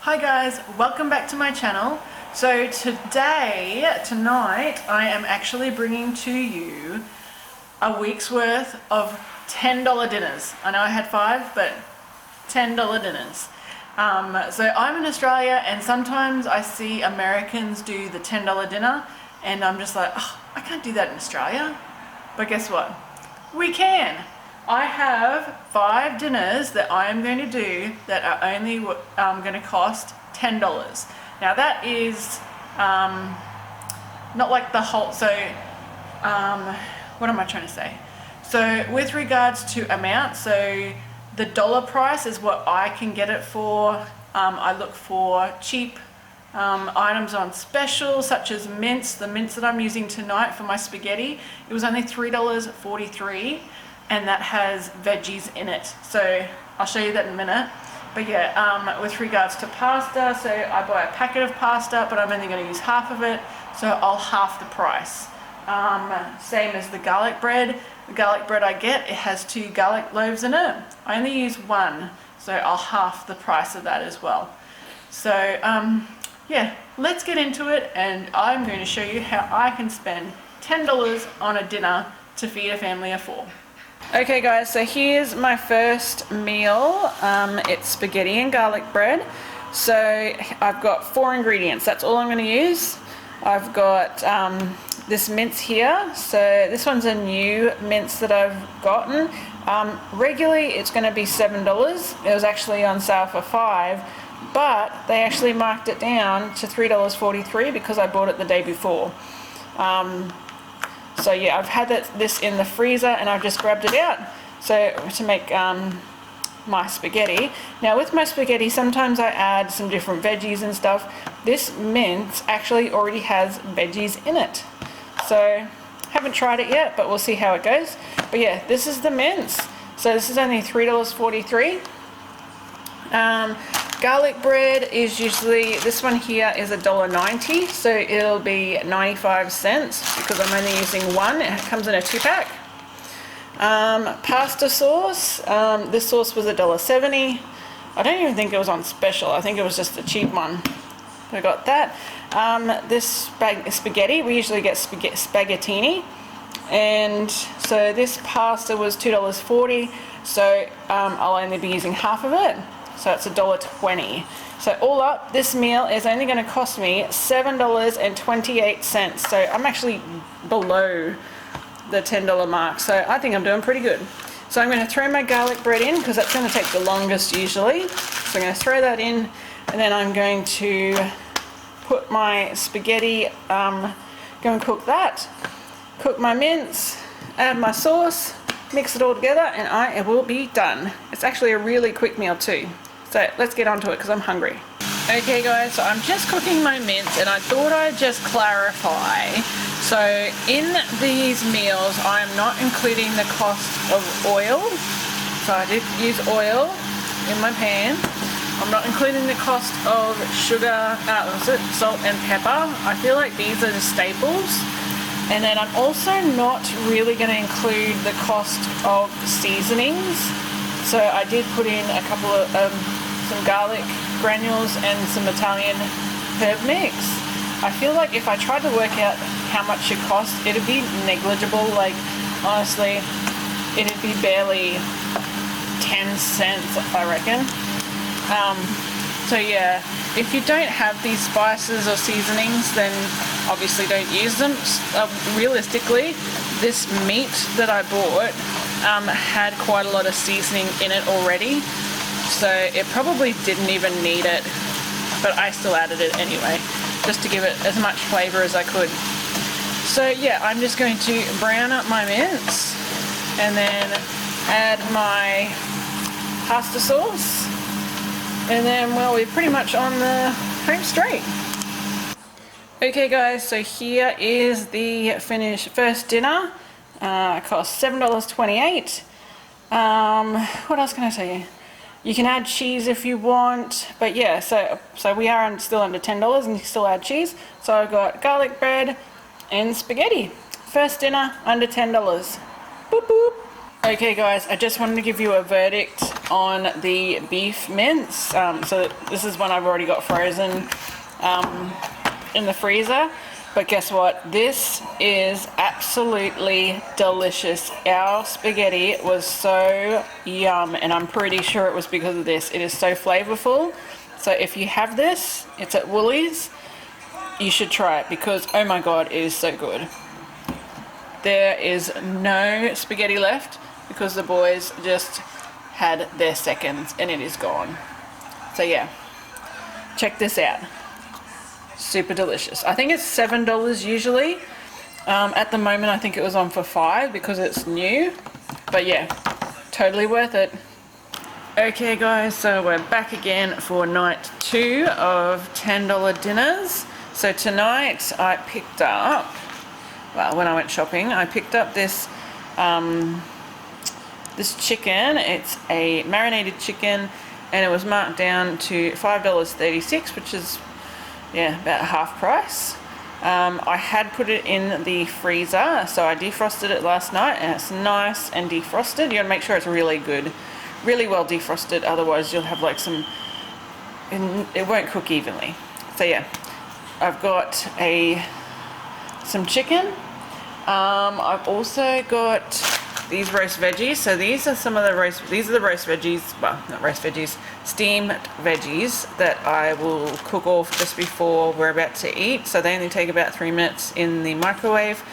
Hi guys, welcome back to my channel. So tonight, I am actually bringing to you a week's worth of $10 dinners. I know I had 5, but $10 dinners. So I'm in Australia and sometimes I see Americans do the $10 dinner and I'm just like, oh, I can't do that in Australia. But guess what? We can. I have 5 dinners that I am going to do that are only going to cost $10. Now that is not like the whole, so what am I trying to say? So with regards to amount, so the dollar price is what I can get it for. I look for cheap items on special, such as mince. The mince that I'm using tonight for my spaghetti, it was only $3.43. And that has veggies in it. So I'll show you that in a minute. But yeah, with regards to pasta, so I buy a packet of pasta, but I'm only going to use half of it, so I'll half the price. Same as the garlic bread. The garlic bread I get, it has 2 garlic loaves in it. I only use 1, so I'll half the price of that as well. So yeah, let's get into it, and I'm going to show you how I can spend $10 on a dinner to feed a family of 4. Okay guys, so here's my first meal. It's spaghetti and garlic bread. So I've got 4 ingredients, that's all I'm going to use. I've got this mince here, so this one's a new mince that I've gotten. Regularly it's going to be $7, it was actually on sale for $5, but they actually marked it down to $3.43 because I bought it the day before. So yeah, I've had this in the freezer and I've just grabbed it out to make my spaghetti. Now with my spaghetti, sometimes I add some different veggies and stuff. This mince actually already has veggies in it. So haven't tried it yet, but we'll see how it goes. But yeah, this is the mince. So this is only $3.43. Garlic bread is usually, this one here is $1.90, so it'll be 95 cents because I'm only using 1. It comes in a 2-pack. Pasta sauce, this sauce was $1.70. I don't even think it was on special, I think it was just a cheap one. I got that. This spaghetti, we usually get spaghettini, and so this pasta was $2.40, so I'll only be using half of it. So it's $1.20. So all up, this meal is only going to cost me $7.28. So I'm actually below the $10 mark. So I think I'm doing pretty good. So I'm going to throw my garlic bread in because that's going to take the longest usually. So I'm going to throw that in, and then I'm going to put my spaghetti, go and cook that. Cook my mince, add my sauce, mix it all together, and I will be done. It's actually a really quick meal too. So let's get on to it because I'm hungry. Okay guys, so I'm just cooking my mince and I thought I'd just clarify. So in these meals, I'm not including the cost of oil. So I did use oil in my pan. I'm not including the cost of sugar, salt and pepper. I feel like these are the staples. And then I'm also not really going to include the cost of seasonings. So I did put in a couple of some garlic granules and some Italian herb mix. I feel like if I tried to work out how much it cost, it'd be negligible. Like honestly, it'd be barely 10 cents, I reckon. So yeah, if you don't have these spices or seasonings, then obviously don't use them. Realistically, this meat that I bought had quite a lot of seasoning in it already, so it probably didn't even need it, but I still added it anyway, just to give it as much flavor as I could. So yeah, I'm just going to brown up my mince and then add my pasta sauce, and then, well, we're pretty much on the home straight. Okay guys, so here is the finished first dinner. It cost $7.28. What else can I tell you? You can add cheese if you want, but yeah, so we are still under $10 and you still add cheese. So I've got garlic bread and spaghetti. First dinner under $10. Boop boop. Okay guys, I just wanted to give you a verdict on the beef mince. So this is one I've already got frozen in the freezer. But guess what? This is absolutely delicious. Our spaghetti was so yum, and I'm pretty sure it was because of this. It is so flavorful. So if you have this, it's at Woolies, you should try it because, oh my God, it is so good. There is no spaghetti left because the boys just had their seconds and it is gone. So yeah, check this out. Super delicious. I think it's $7 usually. At the moment I think it was on for $5 because it's new, but yeah, totally worth it. Okay guys, so we're back again for night 2 of $10 dinners. So tonight I picked up, well, when I went shopping, I picked up this this chicken. It's a marinated chicken and it was marked down to $5.36, which is, yeah, about half price. I had put it in the freezer, so I defrosted it last night and it's nice and defrosted. You gotta make sure it's really good, really well defrosted, otherwise you'll have like some, it won't cook evenly. So yeah, I've got some chicken. I've also got these roast veggies. So these are the roast veggies, well, not roast veggies, steamed veggies that I will cook off just before we're about to eat. So they only take about 3 minutes in the microwave.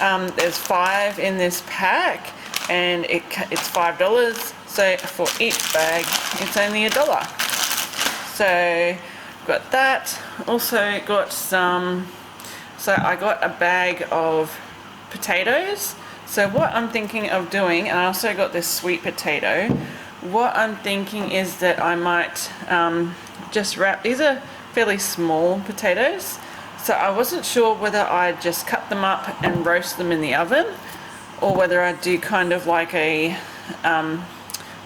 There's 5 in this pack and it's $5. So for each bag, it's only $1. So got that. Also got some, so I got a bag of potatoes. So what I'm thinking of doing, and I also got this sweet potato, what I'm thinking is that I might just wrap, these are fairly small potatoes, so I wasn't sure whether I'd just cut them up and roast them in the oven, or whether I'd do kind of like a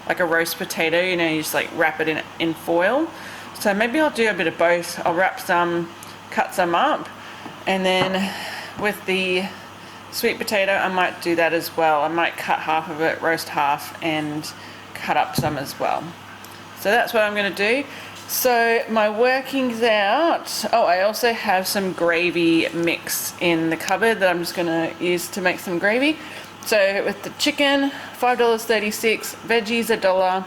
roast potato, you know, you just like wrap it in foil. So maybe I'll do a bit of both. I'll wrap some, cut some up, and then with the sweet potato I might do that as well. I might cut half of it, roast half, and cut up some as well. So that's what I'm going to do. So my workings out, oh, I also have some gravy mix in the cupboard that I'm just going to use to make some gravy. So with the chicken, $5.36, veggies $1,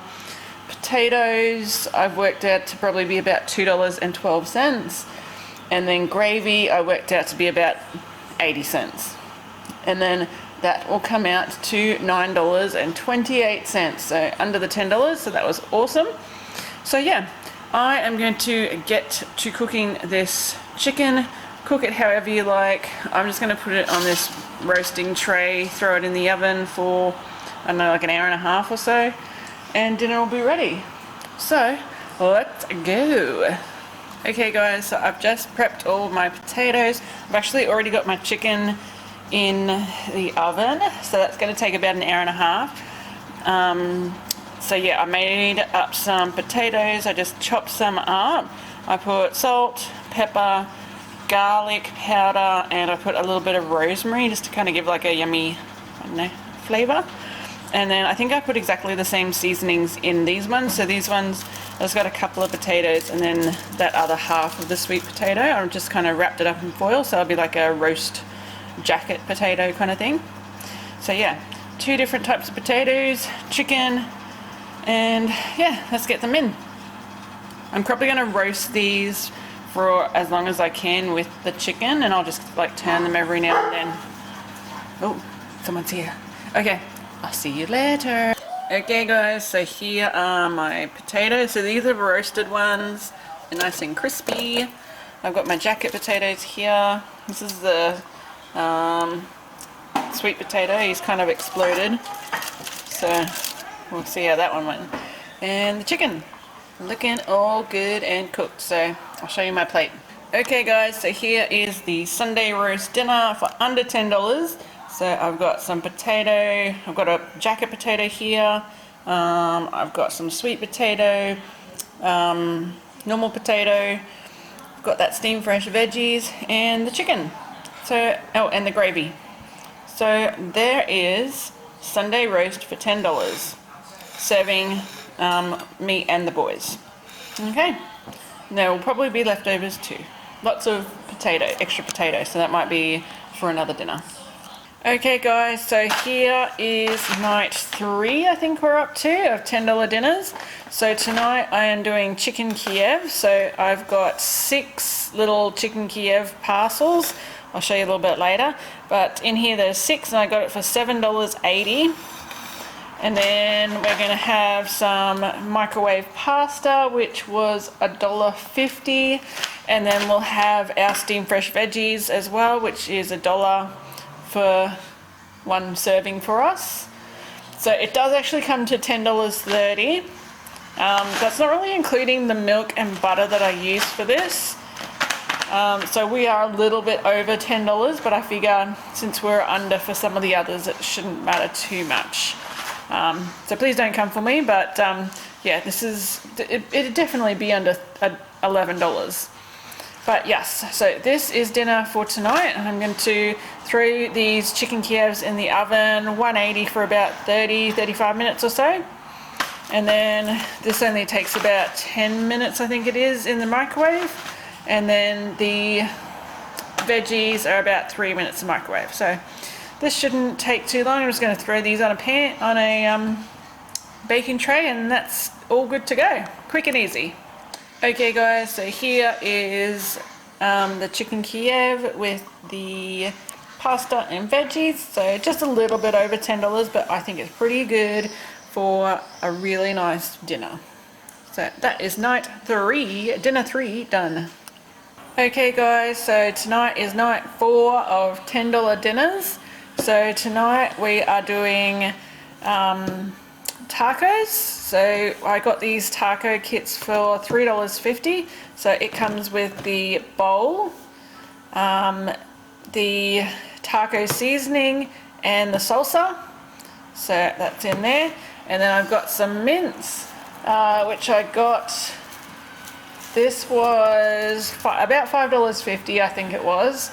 potatoes I've worked out to probably be about $2.12, and then gravy I worked out to be about 80 cents. And then that will come out to $9.28, so under the $10, so that was awesome. So yeah, I am going to get to cooking this chicken. Cook it however you like. I'm just going to put it on this roasting tray, throw it in the oven for, I don't know, like an hour and a half or so, and dinner will be ready. So let's go. Okay guys, so I've just prepped all my potatoes. I've actually already got my chicken in the oven, so that's going to take about an hour and a half. So yeah, I made up some potatoes. I just chopped some up. I put salt, pepper, garlic powder, and I put a little bit of rosemary just to kind of give like a yummy, I don't know, flavor. And then I think I put exactly the same seasonings in these ones. So these ones, I just got a couple of potatoes, and then that other half of the sweet potato, I've just kind of wrapped it up in foil, so it'll be like a roast jacket potato kind of thing. So yeah, 2 different types of potatoes, chicken, and yeah, let's get them in. I'm probably going to roast these for as long as I can with the chicken, and I'll just like turn them every now and then. Oh, someone's here. Okay, I'll see you later. Okay guys, so here are my potatoes. So these are roasted ones, they're nice and crispy. I've got my jacket potatoes here. This is the sweet potato. He's kind of exploded, so we'll see how that one went. And the chicken, looking all good and cooked, so I'll show you my plate. Okay guys, so here is the Sunday roast dinner for under $10. So I've got some potato, I've got a jacket potato here, I've got some sweet potato, normal potato, I've got that steamed fresh veggies, and the chicken. So, oh, and the gravy. So there is Sunday roast for $10, serving me and the boys. Okay, there will probably be leftovers too. Lots of extra potato, so that might be for another dinner. Okay guys, so here is night 3, I think we're up to, of $10 dinners. So tonight I am doing chicken Kiev. So I've got 6 little chicken Kiev parcels. I'll show you a little bit later. But in here there's 6 and I got it for $7.80. And then we're going to have some microwave pasta, which was $1.50. And then we'll have our steamed fresh veggies as well, which is $1 for 1 serving for us. So it does actually come to $10.30. That's not really including the milk and butter that I use for this. So we are a little bit over $10, but I figure since we're under for some of the others, it shouldn't matter too much. So please don't come for me, but yeah, it'd definitely be under $11. But yes, so this is dinner for tonight. I'm going to throw these chicken Kievs in the oven, 180 for about 30-35 minutes or so. And then this only takes about 10 minutes, I think it is, in the microwave. And then the veggies are about 3 minutes in the microwave. So this shouldn't take too long. I'm just going to throw these on a baking tray, and that's all good to go. Quick and easy. Okay guys, so here is the chicken Kiev with the pasta and veggies. So just a little bit over $10, but I think it's pretty good for a really nice dinner. So that is night 3, dinner 3 done. Okay guys, so tonight is night 4 of $10 dinners. So tonight we are doing tacos. So I got these taco kits for $3.50. So it comes with the bowl, the taco seasoning and the salsa. So that's in there. And then I've got some mince, which I got, this was about $5.50, I think it was.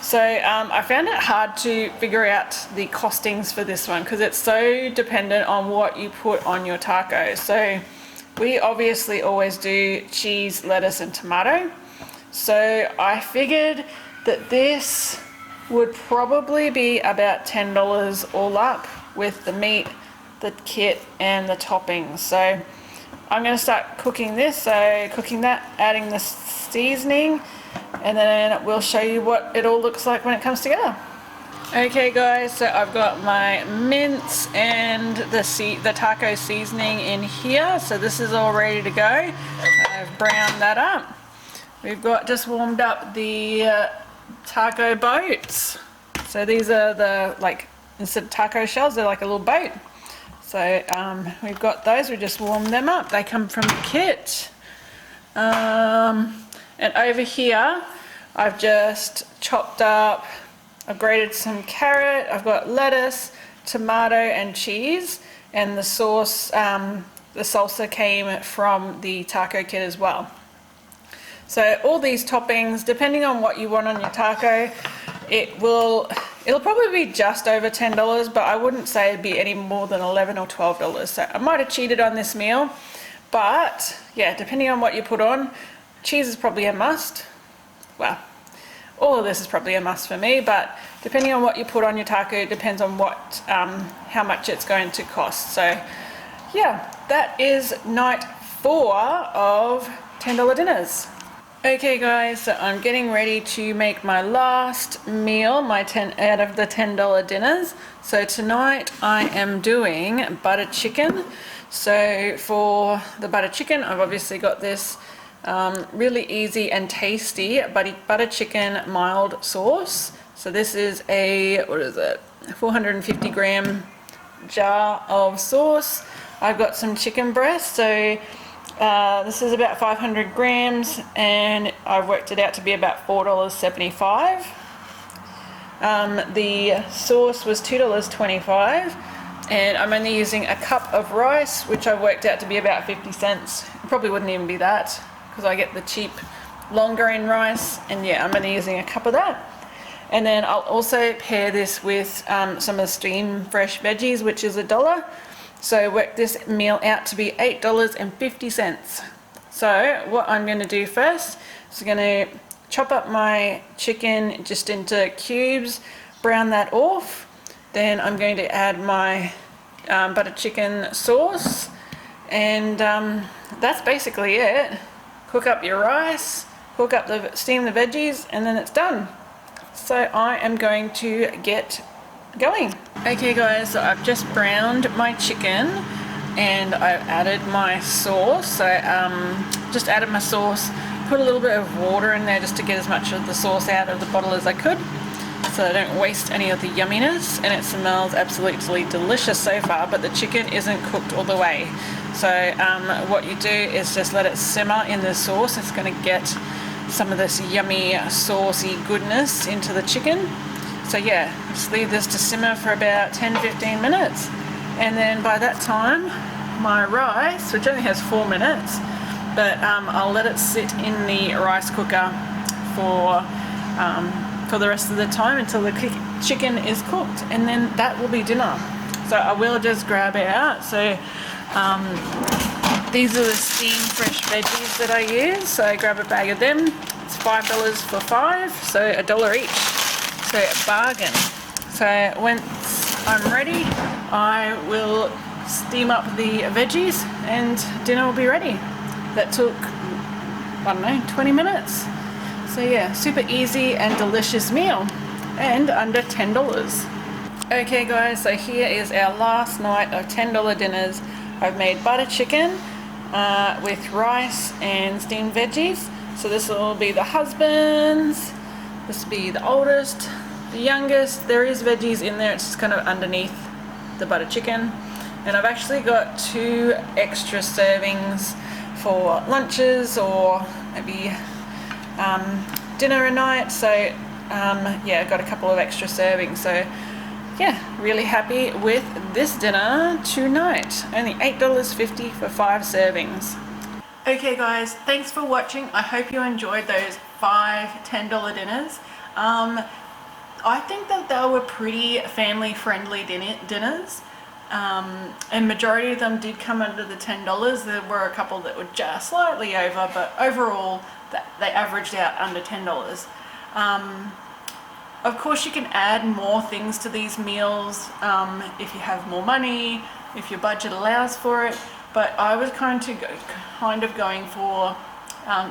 So I found it hard to figure out the costings for this one because it's so dependent on what you put on your taco. So we obviously always do cheese, lettuce and tomato. So I figured that this would probably be about $10 all up with the meat, the kit and the toppings. So I'm going to start cooking this. So cooking that, adding the seasoning, and then we'll show you what it all looks like when it comes together. Okay guys, so I've got my mince and the taco seasoning in here. So this is all ready to go. I've browned that up. We've got just warmed up the taco boats. So these are the, like, instead of taco shells, they're like a little boat. So we've got those, we just warmed them up. They come from the kit. And over here, I've just chopped up, I've grated some carrot, I've got lettuce, tomato and cheese, and the sauce, the salsa came from the taco kit as well. So all these toppings, depending on what you want on your taco, it'll probably be just over $10, but I wouldn't say it'd be any more than $11 or $12. So I might have cheated on this meal, but yeah, depending on what you put on, cheese is probably a must. Well, all of this is probably a must for me, but depending on what you put on your taco, it depends on what, how much it's going to cost. So yeah, that is night 4 of $10 dinners. Okay guys, so I'm getting ready to make my last meal, my 10 out of the $10 dinners. So tonight I am doing butter chicken. So for the butter chicken, I've obviously got this really easy and tasty butter chicken mild sauce. So this is a, 450 gram jar of sauce. I've got some chicken breast, so this is about 500 grams and I've worked it out to be about $4.75. The sauce was $2.25 and I'm only using a cup of rice, which I've worked out to be about 50 cents. It probably wouldn't even be that because I get the cheap longer in rice, and yeah, I'm only using a cup of that. And then I'll also pair this with some of the steamed fresh veggies, which is $1. So work this meal out to be $8.50. So what I'm going to do first is I'm going to chop up my chicken just into cubes, brown that off. Then I'm going to add my butter chicken sauce, and that's basically it. Cook up your rice, steam the veggies, and then it's done. So I am going to get going. Okay guys, so I've just browned my chicken and I've added my sauce. So just added my sauce, put a little bit of water in there just to get as much of the sauce out of the bottle as I could, so I don't waste any of the yumminess, and it smells absolutely delicious so far, but the chicken isn't cooked all the way. So what you do is just let it simmer in the sauce. It's going to get some of this yummy saucy goodness into the chicken. So yeah, just leave this to simmer for about 10-15 minutes, and then by that time my rice, which only has 4 minutes, but I'll let it sit in the rice cooker for the rest of the time until the chicken is cooked, and then that will be dinner. So I will just grab it out. So these are the steamed fresh veggies that I use. So I grab a bag of them. It's $5 for 5, so $1 each. So a bargain. So once I'm ready, I will steam up the veggies and dinner will be ready. That took, I don't know, 20 minutes. So yeah, super easy and delicious meal, and under $10. Okay guys, so here is our last night of $10 dinners. I've made butter chicken with rice and steamed veggies. So this will be the husband's, this will be the oldest, the youngest. There is veggies in there, it's just kind of underneath the butter chicken. And I've actually got 2 extra servings for lunches or maybe dinner at night. So yeah, I've got a couple of extra servings. So yeah, really happy with this dinner tonight. Only $8.50 for 5 servings. Okay guys, thanks for watching. I hope you enjoyed those 5 $10 dinners. I think that they were pretty family friendly dinners. And majority of them did come under the $10. There were a couple that were just slightly over, but overall they averaged out under $10. Of course you can add more things to these meals if you have more money, if your budget allows for it, but I was kind of going for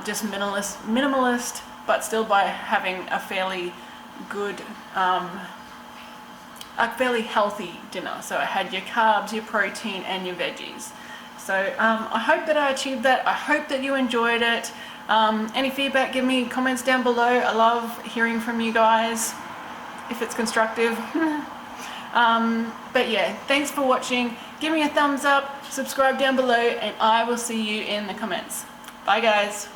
just minimalist, but still by having a fairly good a fairly healthy dinner. So I had your carbs, your protein, and your veggies. So I hope that I achieved that. I hope that you enjoyed it. Any feedback, give me comments down below. I love hearing from you guys, if it's constructive. But yeah, thanks for watching. Give me a thumbs up, subscribe down below, and I will see you in the comments. Bye guys.